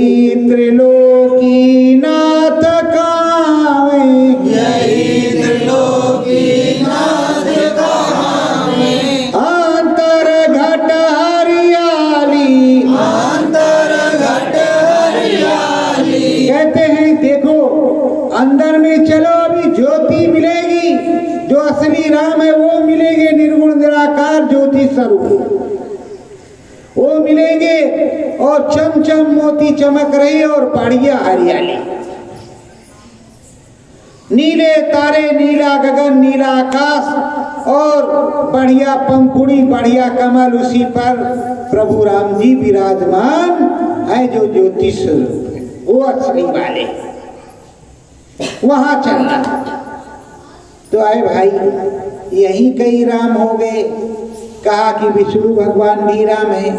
यही त्रिलोकी नाथ कावे, यही त्रिलोकी नाथ कहावे, अंतर घट हरियाली, अंतर घट हरियाली। कहते हैं देखो अंदर में चलो, अभी ज्योति मिलेगी, जो असली राम है वो मिलेंगे, निर्गुण निराकार ज्योति स्वरूप वो मिलेंगे, और चम चम मोती चमक रही और बढ़िया हरियाली, नीले तारे, नीला गगन, नीला आकाश और बढ़िया पंखुड़ी, बढ़िया कमल, उसी पर प्रभु राम जी विराजमान है, जो ज्योति स्वरूप है, वो असली वाले, वहां चलना। तो आए भाई यही कई राम हो गए, कहा कि विष्णु भगवान भी राम है,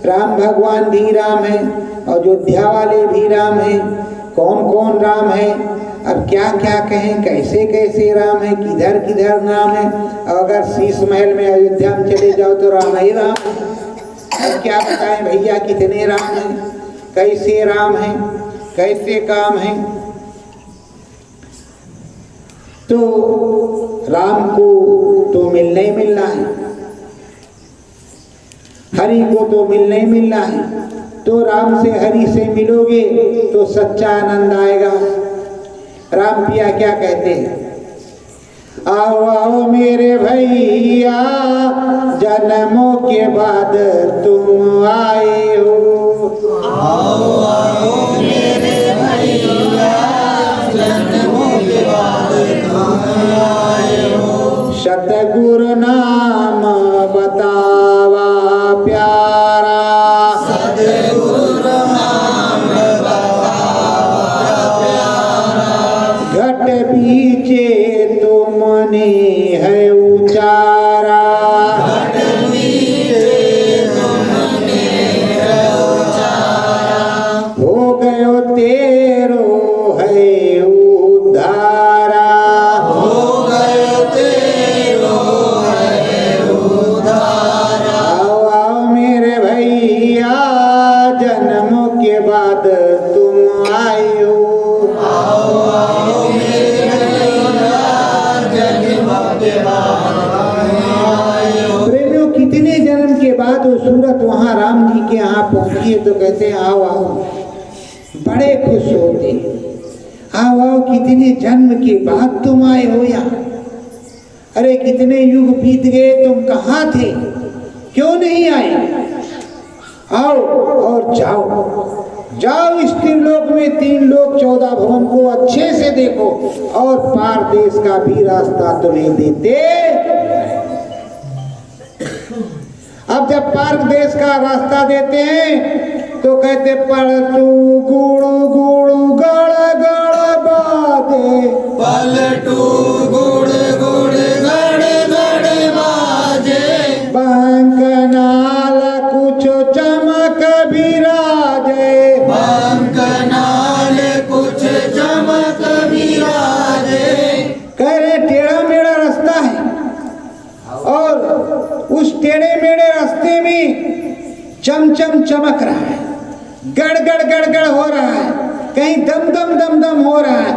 राम भगवान भी राम है, अयोध्या वाले भी राम है, कौन कौन राम है, अब क्या क्या कहें, कैसे कैसे राम है, किधर किधर नाम है। अगर शीश महल में अयोध्या में चले जाओ तो राम ही राम है, अब क्या बताएं भैया कितने राम हैं, कैसे राम है, कैसे काम है। तो राम को तो मिलना ही मिलना है, हरि को तो मिलना ही मिलना है, तो राम से हरि से मिलोगे तो सच्चा आनंद आएगा। राम पिया क्या कहते हैं, आओ आओ मेरे भैया जन्मों के बाद तुम आए हो, आओ आओ मेरे भैया जन्मों के बाद तुम आए हो, सतगुरु नाम बतावा प्यारा, सतगुरु नाम बतावा प्यारा, घट पीछे तुमने है उचारा, घट पीछे तुमने है उचारा, हो गयो तेरो है उद्धारा, हो गयो तेरो है उद्धारा। आओ आओ मेरे भैया जन्मों के बाद तुम आए हो, आओ आओ मेरे भैया जन्मों के बाद तुम आए हो। प्रेमियों कितने जन्म के बाद वो सूरत वहां राम जी के यहाँ पहुंची है, तो कहते हैं आओ आओ, बड़े खुश होते, आओ आओ कितने जन्म के बाद तुम आए हो यहाँ, अरे कितने युग बीत गए, तुम कहाँ थे, क्यों नहीं आए, आओ और जाओ जाओ इस त्रिलोक में, 3 लोक 14 भवन को अच्छे से देखो, और पार देश का भी रास्ता तुम्हें देते। अब जब पार देश का रास्ता देते हैं तो कहते पड़ तू गुड़ू गुड़ू गड़ गड़ बादे, पलटू गुड़ गुड़ गड़ गड़ बाजे, बंकनाल कुछ चमक विराजे, बंकनाल कुछ चमक विराजे। कह रहे टेढ़ा मेढ़ा रास्ता है, और उस टेढ़े मेढ़े रास्ते में चम चम चमक रहा है, गड़ गड़ गड़ गड़ हो रहा है, कहीं दम दम दम दम हो रहा है,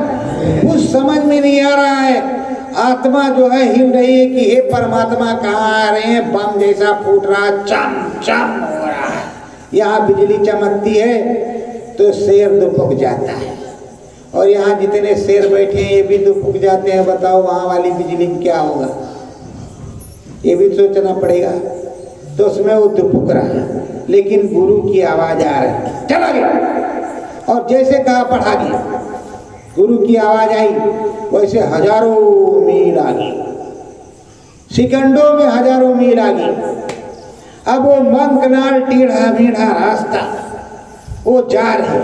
कुछ समझ में नहीं आ रहा है। आत्मा जो है हिल रही है कि हे परमात्मा कहाँ आ रहे हैं, बम जैसा फूट रहा, चम चम हो रहा है। यहाँ बिजली चमकती है तो शेर दुपक जाता है, और यहाँ जितने शेर बैठे हैं ये भी दुपक जाते हैं। बताओ वहाँ वाली बिजली में क्या होगा, ये भी सोचना पड़ेगा। तो उसमें वो दुपक रहा है, लेकिन गुरु की आवाज आ रही है, चला गया, और जैसे कहा पढ़ा गया, गुरु की आवाज आई, वैसे हजारों मील आ गई, सेकंडों में हजारों मील आ गई। अब वो मंकनाल टेढ़ा मेढ़ा रास्ता वो जा रही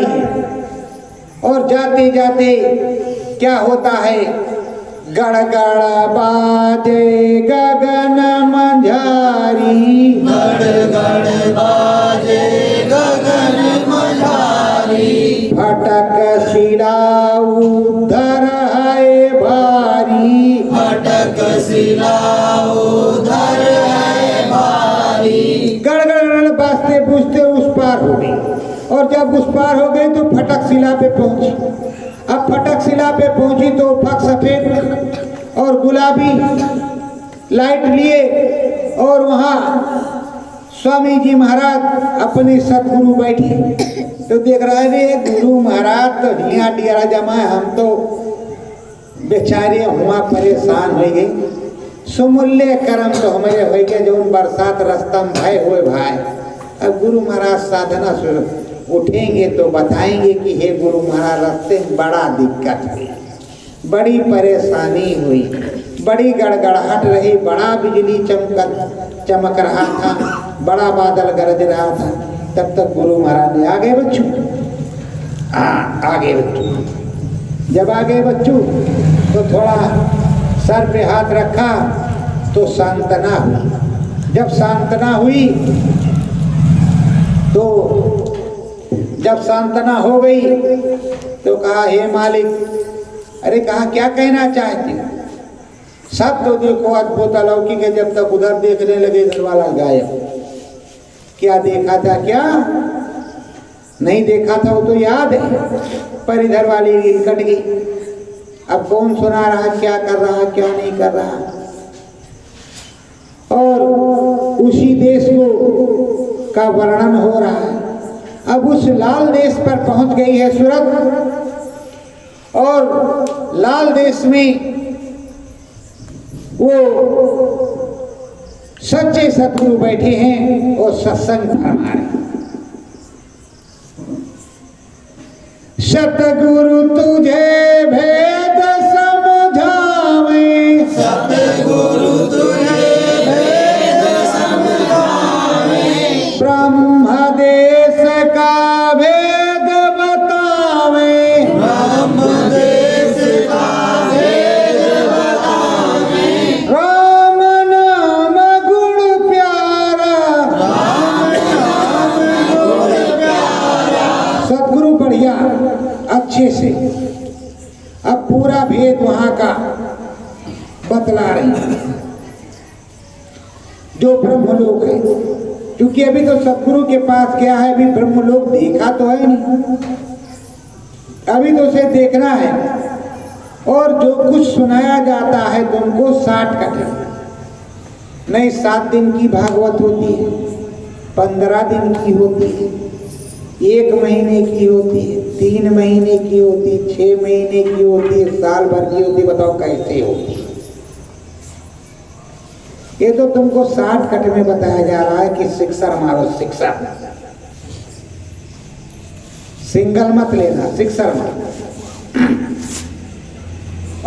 है, और जाते जाते क्या होता है, गड़गड़ बाजे गगन मंझारी, गड़ बाजे गगन मझारी, फटक शिला उधर है भारी, फटक शिला उधर है भारी। गड़गड़ बाजते पूछते उस हो गई, और जब उस पार हो गई तो फटक शिला पे पहुंची। अब फटक शिला पे पहुंची तो फक सफेद और गुलाबी लाइट लिए, और वहाँ स्वामी जी महाराज अपने सतगुरु बैठे। तो देख रहा है रे गुरु महाराज तो यहाँ डियरा जमा है, हम तो बेचारे हुआ परेशान हो गए। सुमूल्य कर्म तो हमारे हो गए जो बरसात रास्ता में भय हुए भाई। अब गुरु महाराज साधना से उठेंगे तो बताएंगे कि हे गुरु महाराज रास्ते में बड़ा दिक्कत हुई, बड़ी परेशानी हुई, बड़ी गड़गड़ाहट रही, बड़ा बिजली चमक रहा था, बड़ा बादल गरज रहा था। तब तक गुरु महाराज ने आगे बच्चों, आगे बच्चों। जब आगे बच्चों तो थोड़ा सर पे हाथ रखा तो सांत्वना हुई। जब सांत्वना हुई तो जब सांत्वना हो गई तो कहा हे मालिक, अरे कहा क्या कहना चाहते? सब तो देखो अद्भुत अलौकिक है। जब तक उधर देखने लगे घर वाला गायब। क्या देखा था? क्या नहीं देखा था वो तो याद है, पर इधर वाली रील कट गई। अब कौन सुना रहा, क्या कर रहा, क्या नहीं कर रहा। और उसी देश को का वर्णन हो रहा है। अब उस लाल देश पर पहुंच गई है सूरत, और लाल देश में वो सच्चे सतगुरु बैठे हैं और सत्संग फरमा रहे। सतगुरु तुझे भेद समझावे, सतगुरु तुझे भेद समझावे, ब्रह्म देश का भेद बतावे, ब्रह्म देश का भेद बतावे, राम नाम गुण प्यारा, राम नाम गुण प्यारा। सतगुरु बढ़िया अच्छे से अब पूरा भेद वहां का बतला रहे हैं जो ब्रह्मलोक है। क्योंकि अभी तो सतगुरु के पास गया है, अभी ब्रह्मलोक देखा तो है नहीं, अभी तो उसे देखना है। और जो कुछ सुनाया जाता है तुमको 60 कटे नहीं, 7 दिन की भागवत होती है, 15 दिन की होती है, 1 महीने की होती है, 3 महीने की होती है, 6 महीने की होती है, साल भर की होती है। बताओ कैसे होती है? ये तो तुमको 60 कट में बताया जा रहा है कि सिक्सर मारो, सिक्सर, सिंगल मत लेना, सिक्सर मारो।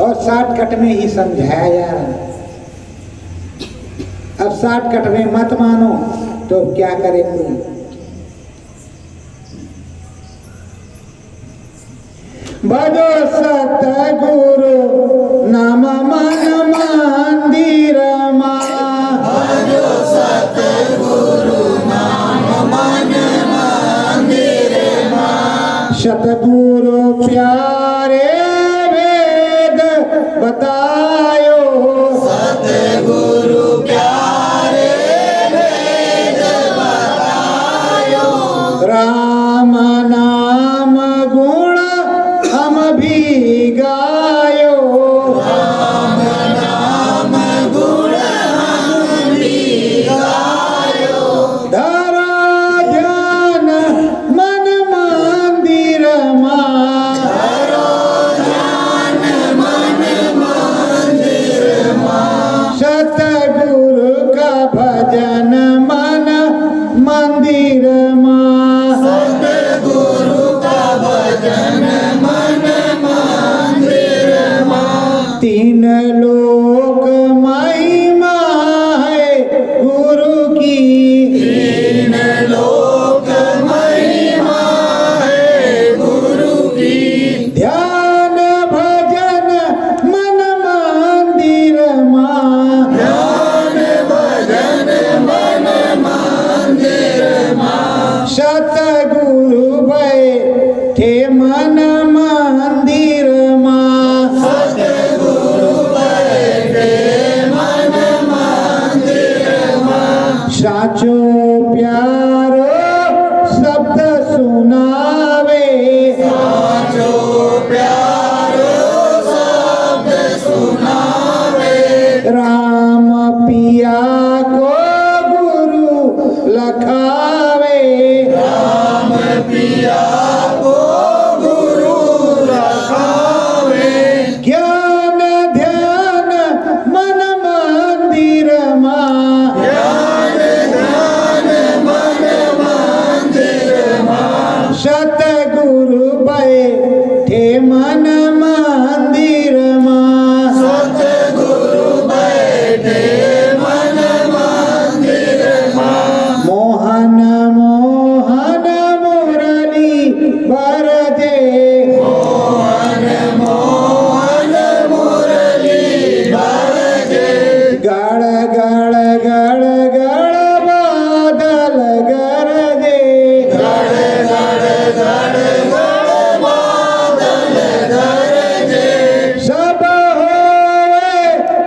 और 60 कट में ही समझाया जा रहा है। अब 60 कट में मत मानो तो क्या करेंगे? भजो सतगुरु नाम मन मंदिर मां, भजो सतगुरु नाम मन मंदिर मां, सतगुरु प्यारे वेद बतायो, सतगुरु प्यारे वेद बतायो, राम नाम गुण हम भी गायो, राम नाम गुण हम भी गायो, धरा ध्यान मन मंदिर मां, धरो ध्यान मन मंदिर मां, सतगुरु का भजन मन मंदिर मां, सतगुरु का भजन मन मंदिर मां, 3 लोक महिमा है गुरु की, 3 लोक महिमा है गुरु की, ध्यान भजन मन मंदिर मां, ध्यान भजन मन मंदिर मां, सतगुरु बैठे मन मंदिर मां, सतगुरु बैठे मन मंदिर मां, साचो प्यारो शब्द लखावे। राम पिया को गुरु रखावे। ज्ञान ध्यान मन मंदिर माँ। ज्ञान ध्यान मन मंदिर माँ। सतगुरु बैठे मन मंदिर माँ। सतगुरु बैठे मन मंदिर माँ। मोहन मोहन मुरली बरजे। मोहन मोहन मुरली बरजे। गड़ गड़ गड़ गड़ बादल गरजे। गड़ गड़ गड़ गड़ बादल गरजे। सब होए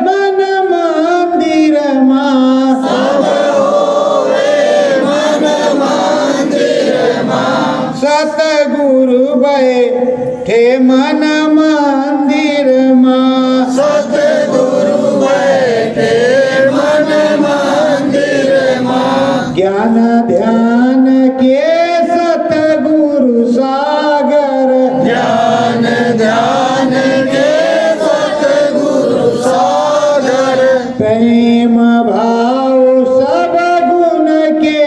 मन मंदिर माँ। सब होवे मन मंदिर माँ। सतगुरु बैठे मन मंदिर माँ। सतगुरु बैठे मन मंदिर माँ। ज्ञान ध्यान के सतगुरु सागर। ज्ञान ध्यान के सतगुरु सागर। प्रेम भाव सब गुण के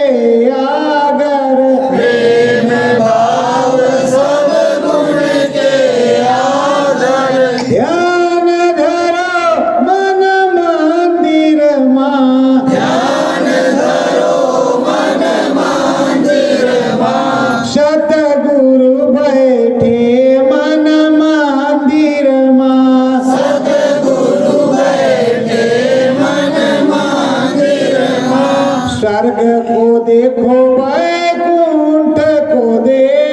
आगर। प्रेम भाव सब गुण के आदर। ध्यान धरो मन मंदिर माँ। ध्यान धरो मन मंदिर माँ। सतगुरु बैठे मन मंदिर माँ। सतगुरु बैठे मन मंदिर माँ। स्वर्ग को देखो वैकुंठ को देखो।